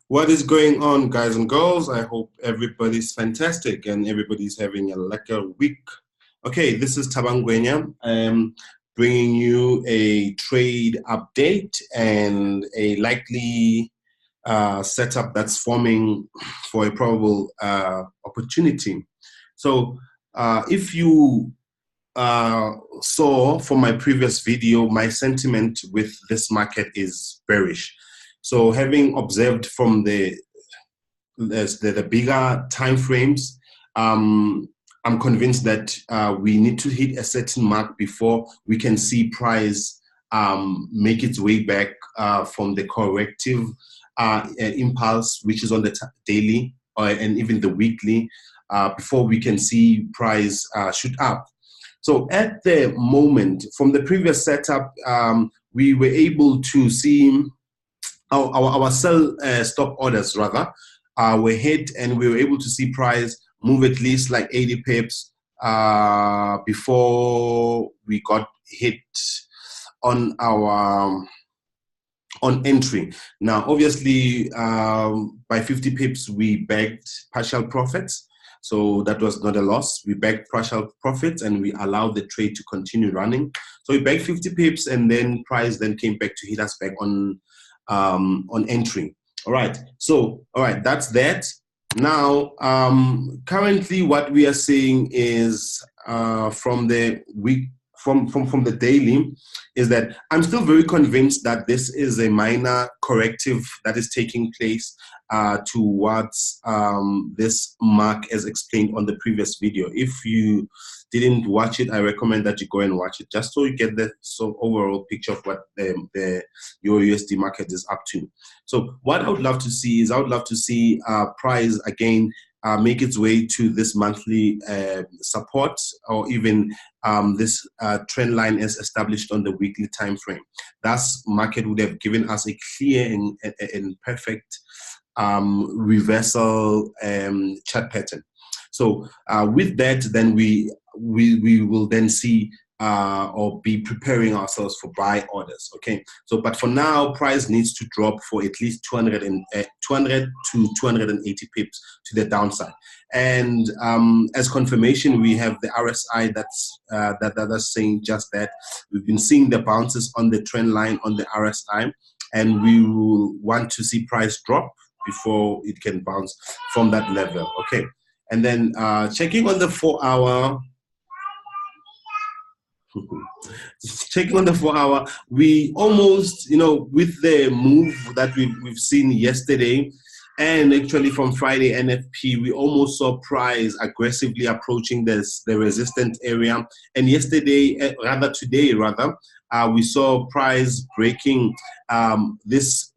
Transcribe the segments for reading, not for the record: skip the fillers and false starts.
What is going on, guys and girls? I hope everybody's fantastic and everybody's having a lekker week. Okay, this is Tabangwenya. I'm bringing you a trade update and a likely setup that's forming for a probable opportunity. So, if you saw from my previous video, my sentiment with this market is bearish. So having observed from the bigger time frames, I'm convinced that we need to hit a certain mark before we can see price make its way back from the corrective impulse, which is on the daily and even the weekly, before we can see price shoot up. So at the moment, from the previous setup, we were able to see our sell stop orders rather were hit, and we were able to see price move at least like 80 pips before we got hit on our on entry. Now, obviously, by 50 pips, we bagged partial profits. So that was not a loss. We bagged partial profits and we allowed the trade to continue running. So we bagged 50 pips and then price then came back to hit us back on entry. All right. So, all right, that's that. Now, currently what we are seeing is from the week, from the daily, is that I'm still very convinced that this is a minor corrective that is taking place towards this mark as explained on the previous video. If you didn't watch it, I recommend that you go and watch it just so you get the overall picture of what the EURUSD market is up to. So what I would love to see is I would love to see price again make its way to this monthly support, or even this trend line is established on the weekly time frame. Thus, market would have given us a clear and perfect reversal chart pattern. So with that, then we will then see or be preparing ourselves for buy orders. Okay. So, but for now, price needs to drop for at least 200 to 280 pips to the downside. And as confirmation, we have the RSI that's saying just that. We've been seeing the bounces on the trend line on the RSI, and we will want to see price drop before it can bounce from that level. Okay. And then checking on the 4-hour, checking on the 4-hour, we almost, with the move that we've seen yesterday, and actually from Friday NFP, we almost saw price aggressively approaching the resistance area. And yesterday, today, we saw price breaking this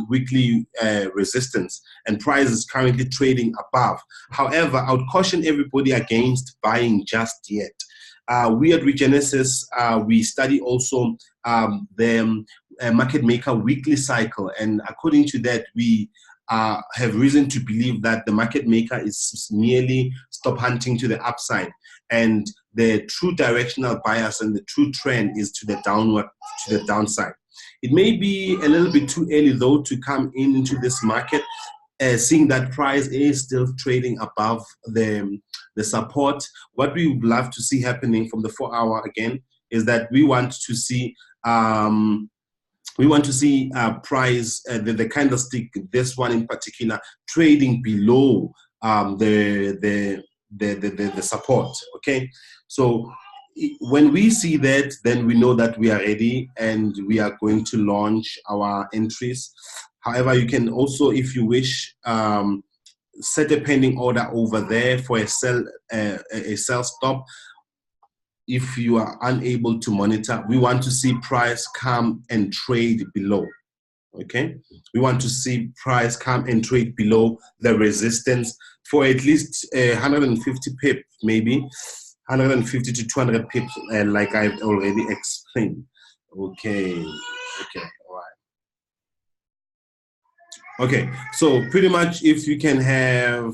weekly resistance, and price is currently trading above. However, I would caution everybody against buying just yet. We at Regenesis, we study also the market maker weekly cycle, and according to that, we have reason to believe that the market maker is merely stop hunting to the upside, and the true directional bias and the true trend is to the downside. It may be a little bit too early though to come into this market, seeing that price is still trading above the support. What we would love to see happening from the 4-hour again is that we want to see price, the candlestick, this one in particular, trading below the support. Okay, so when we see that, then we know that we are ready and we are going to launch our entries. However, you can also, if you wish, set a pending order over there for a sell stop. If you are unable to monitor, we want to see price come and trade below. Okay, we want to see price come and trade below the resistance for at least 150 pips, maybe 150 to 200 pips, like I've already explained. Okay. All right. Okay, so pretty much if you can have,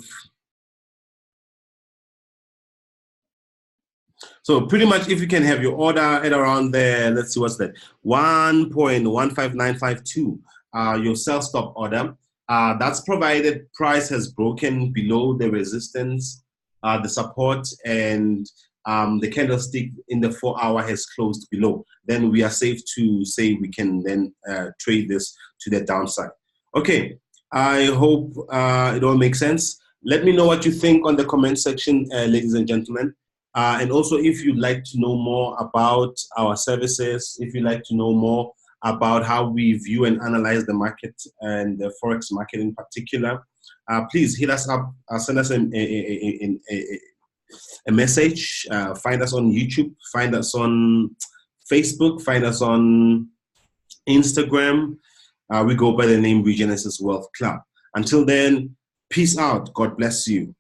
your order at around there, let's see what's that, 1.15952, your sell stop order, That's provided price has broken below the resistance, the support, and the candlestick in the 4-hour has closed below. Then we are safe to say we can then trade this to the downside. Okay, I hope it all makes sense. Let me know what you think on the comment section, ladies and gentlemen. And also, if you'd like to know more about our services, if you'd like to know more about how we view and analyze the market and the Forex market in particular, please hit us up, send us a message, find us on YouTube, find us on Facebook, find us on Instagram. We go by the name Regenesis Wealth Club. Until then, peace out. God bless you.